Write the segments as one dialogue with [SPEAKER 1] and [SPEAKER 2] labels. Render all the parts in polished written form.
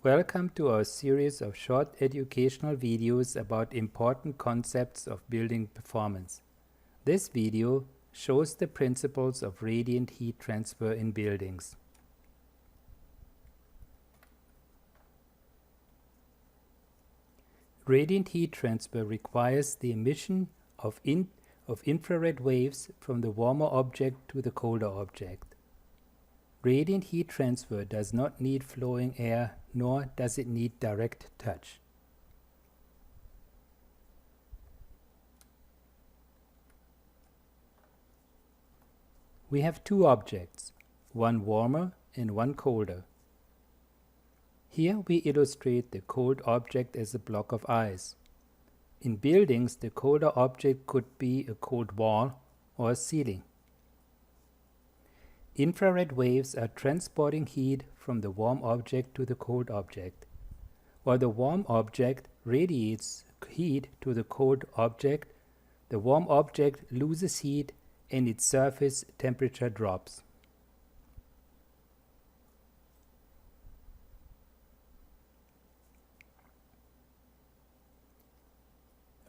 [SPEAKER 1] Welcome to our series of short educational videos about important concepts of building performance. This video shows the principles of radiant heat transfer in buildings. Radiant heat transfer requires the emission of infrared waves from the warmer object to the colder object. Radiant heat transfer does not need flowing air, nor does it need direct touch. We have two objects, one warmer and one colder. Here we illustrate the cold object as a block of ice. In buildings, the colder object could be a cold wall or a ceiling. Infrared waves are transporting heat from the warm object to the cold object. While the warm object radiates heat to the cold object, the warm object loses heat and its surface temperature drops.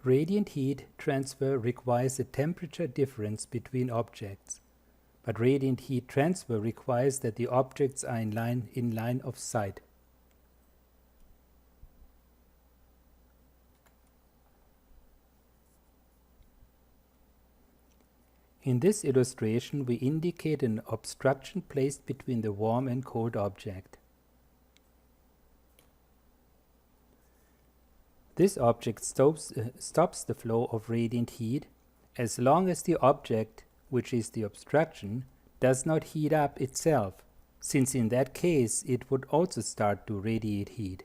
[SPEAKER 1] Radiant heat transfer requires a temperature difference between objects. But radiant heat transfer requires that the objects are in line of sight. In this illustration, we indicate an obstruction placed between the warm and cold object. This object stops the flow of radiant heat as long as the object, which is the obstruction, does not heat up itself, since in that case it would also start to radiate heat.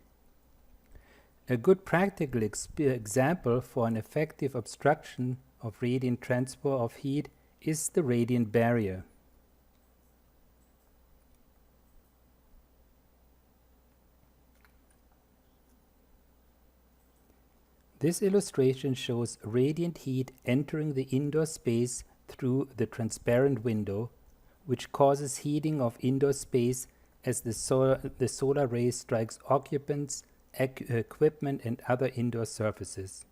[SPEAKER 1] A good practical example for an effective obstruction of radiant transfer of heat is the radiant barrier. This illustration shows radiant heat entering the indoor space through the transparent window, which causes heating of indoor space as the solar rays strikes occupants, equipment and other indoor surfaces.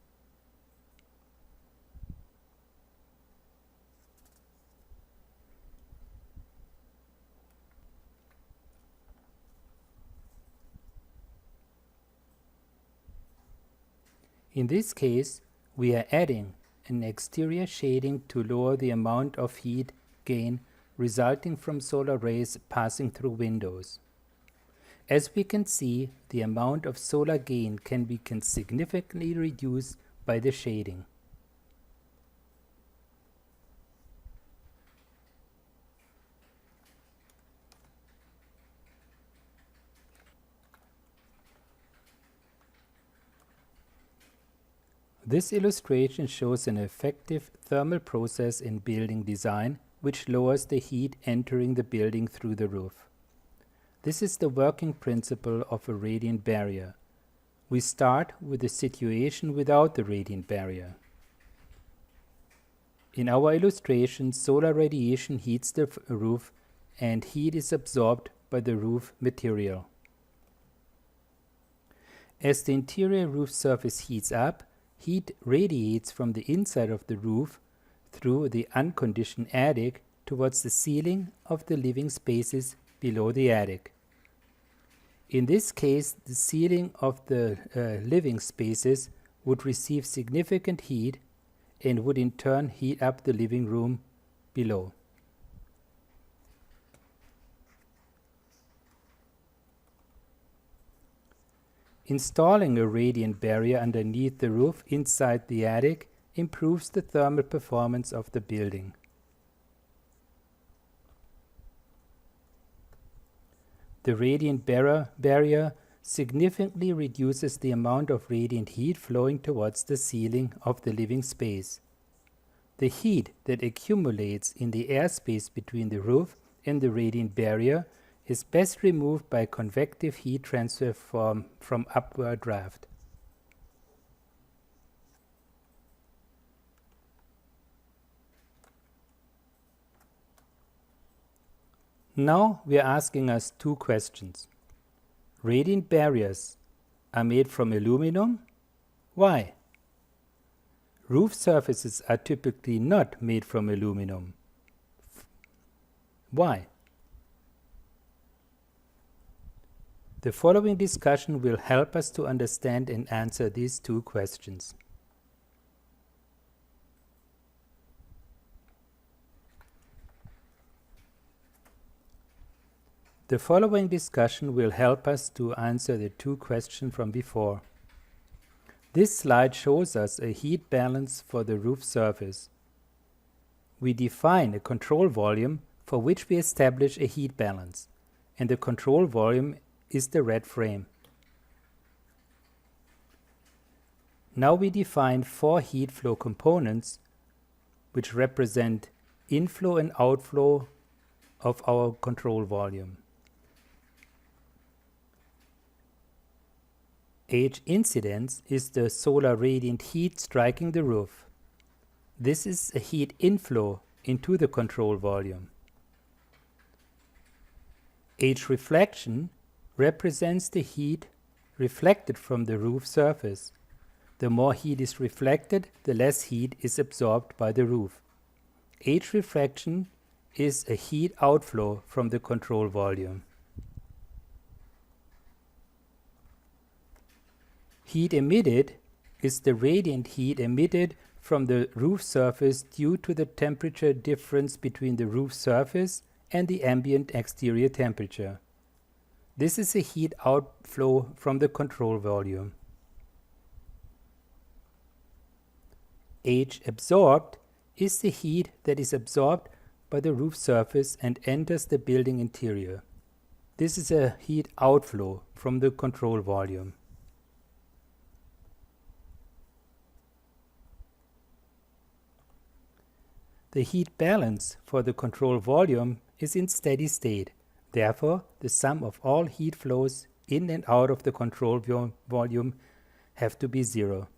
[SPEAKER 1] In this case, we are adding an exterior shading to lower the amount of heat gain resulting from solar rays passing through windows. As we can see, the amount of solar gain can be significantly reduced by the shading. This illustration shows an effective thermal process in building design which lowers the heat entering the building through the roof. This is the working principle of a radiant barrier. We start with the situation without the radiant barrier. In our illustration, solar radiation heats the roof and heat is absorbed by the roof material. As the interior roof surface heats up, heat radiates from the inside of the roof through the unconditioned attic towards the ceiling of the living spaces below the attic. In this case, the ceiling of the living spaces would receive significant heat and would in turn heat up the living room below. Installing a radiant barrier underneath the roof inside the attic improves the thermal performance of the building. The radiant barrier significantly reduces the amount of radiant heat flowing towards the ceiling of the living space. The heat that accumulates in the airspace between the roof and the radiant barrier is best removed by convective heat transfer from upward draft. Now we are asking us two questions. Radiant barriers are made from aluminum. Why? Roof surfaces are typically not made from aluminum. Why? The following discussion will help us to understand and answer these two questions. The following discussion will help us to answer the two questions from before. This slide shows us a heat balance for the roof surface. We define a control volume for which we establish a heat balance, and the control volume is the red frame. Now we define 4 heat flow components which represent inflow and outflow of our control volume. H incidence is the solar radiant heat striking the roof. This is a heat inflow into the control volume. H reflection represents the heat reflected from the roof surface. The more heat is reflected, the less heat is absorbed by the roof. H refraction is a heat outflow from the control volume. Heat emitted is the radiant heat emitted from the roof surface due to the temperature difference between the roof surface and the ambient exterior temperature. This is a heat outflow from the control volume. H absorbed is the heat that is absorbed by the roof surface and enters the building interior. This is a heat outflow from the control volume. The heat balance for the control volume is in steady state. Therefore, the sum of all heat flows in and out of the control volume have to be 0.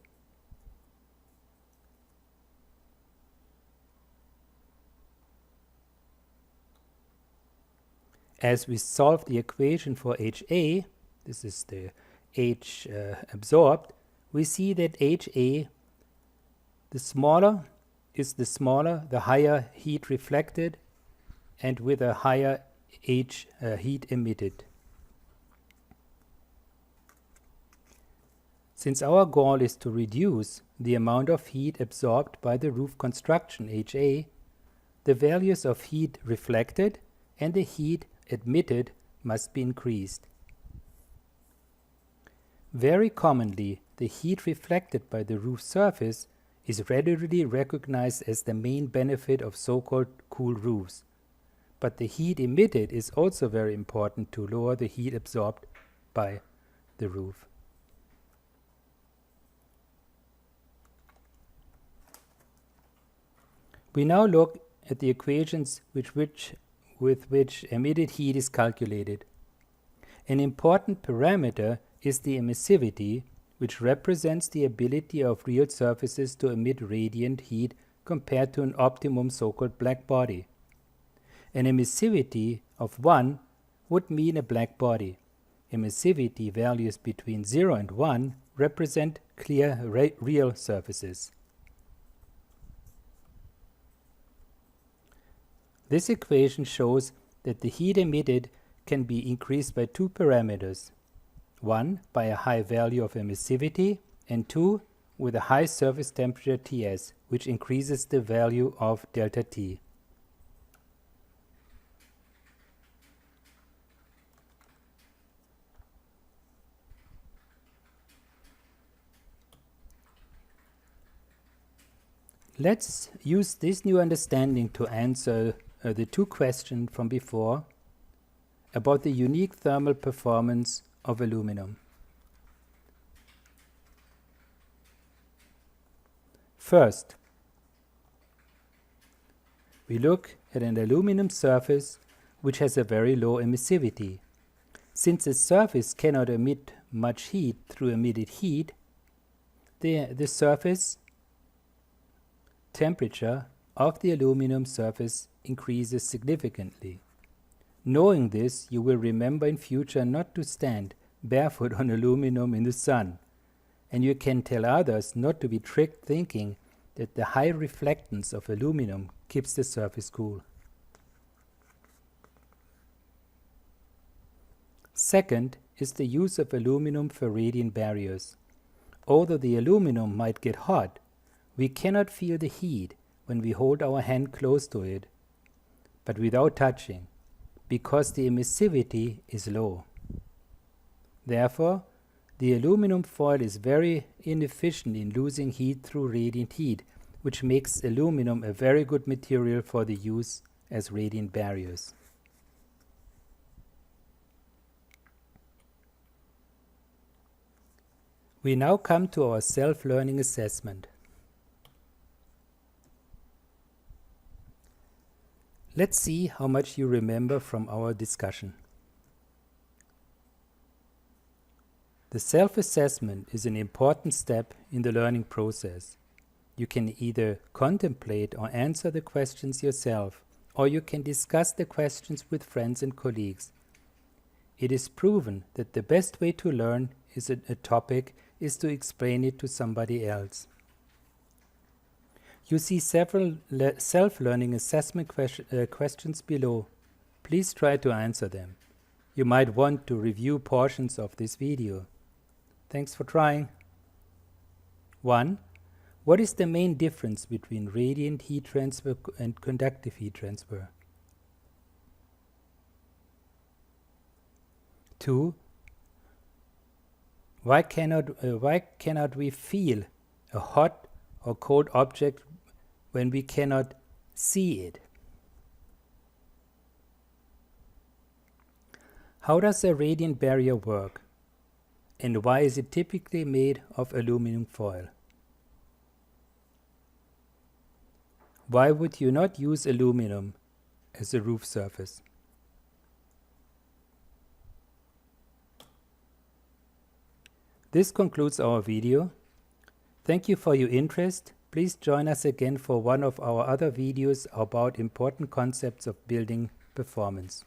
[SPEAKER 1] As we solve the equation for HA, this is the H absorbed, we see that HA, the smaller, the higher heat reflected and with a higher H heat emitted. Since our goal is to reduce the amount of heat absorbed by the roof construction HA, the values of heat reflected and the heat emitted must be increased. Very commonly, the heat reflected by the roof surface is readily recognized as the main benefit of so-called cool roofs. But the heat emitted is also very important to lower the heat absorbed by the roof. We now look at the equations with which emitted heat is calculated. An important parameter is the emissivity, which represents the ability of real surfaces to emit radiant heat compared to an optimum so-called black body. An emissivity of 1 would mean a black body. Emissivity values between 0 and 1 represent clear real surfaces. This equation shows that the heat emitted can be increased by 2 parameters. 1 by a high value of emissivity, and 2 with a high surface temperature Ts, which increases the value of delta T. Let's use this new understanding to answer the 2 questions from before about the unique thermal performance of aluminum. First, we look at an aluminum surface which has a very low emissivity. Since the surface cannot emit much heat through emitted heat, the surface temperature of the aluminum surface increases significantly. Knowing this, you will remember in future not to stand barefoot on aluminum in the sun, and you can tell others not to be tricked thinking that the high reflectance of aluminum keeps the surface cool. Second is the use of aluminum for radiant barriers. Although the aluminum might get hot, we cannot feel the heat when we hold our hand close to it, but without touching, because the emissivity is low. Therefore, the aluminum foil is very inefficient in losing heat through radiant heat, which makes aluminum a very good material for the use as radiant barriers. We now come to our self-learning assessment. Let's see how much you remember from our discussion. The self-assessment is an important step in the learning process. You can either contemplate or answer the questions yourself, or you can discuss the questions with friends and colleagues. It is proven that the best way to learn a topic is to explain it to somebody else. You see several self-learning assessment questions below. Please try to answer them. You might want to review portions of this video. Thanks for trying. 1. What is the main difference between radiant heat transfer and conductive heat transfer? 2. Why cannot we feel a hot or cold object when we cannot see it? How does a radiant barrier work? And why is it typically made of aluminum foil? Why would you not use aluminum as a roof surface? This concludes our video. Thank you for your interest. Please join us again for one of our other videos about important concepts of building performance.